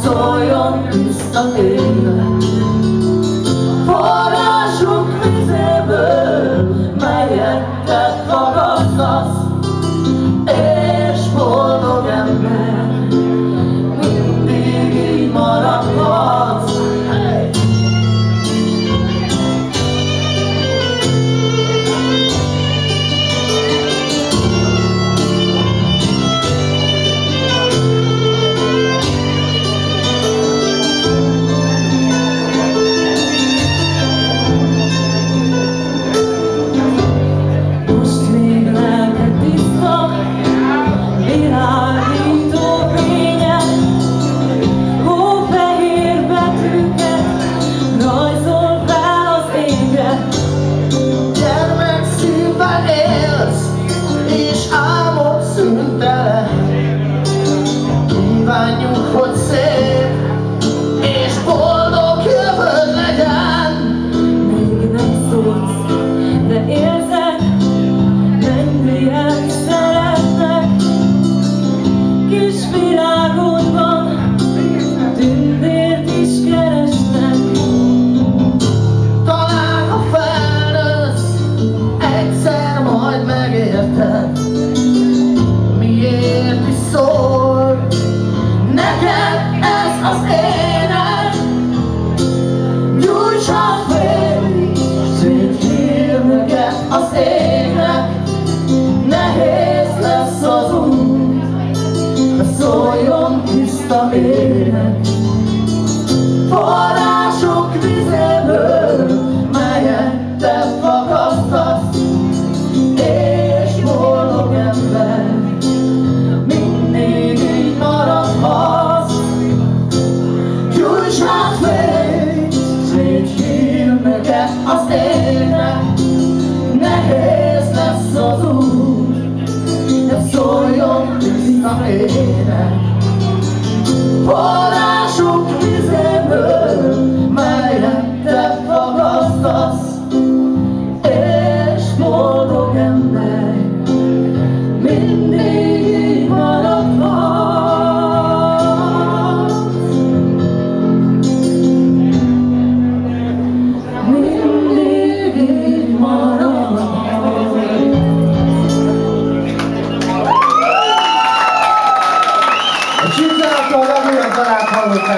szóljon tiszta tényleg. Források vizéből, melyet te magasztasz, és boldog ember mindig így maradhatsz. Kívánjuk, hogy szép és boldog jövőd legyen. Még nem szólsz, de érzek, mennyien szeretnek. Kis világodban tündért is keresnek. Talán ha felnősz, egyszer majd megérted, miért is szól neked ez az élet. Gyújts a fél, szép hírnöket az égnek. Nehéz lesz az út, de szóljon tiszta ének. Források vizéből, melyet te fakasztasz, és boldog ember mindig így maradhatsz. Gyújts át fény, szép hírnöket az égnek. Nehéz lesz az út, de szóljon tiszta ének. Források vizéből, melyet te fakasztasz, és boldog ember mindig így maradhatsz. Mindig így maradhatsz. A csipzárakkal remélem talán hallották.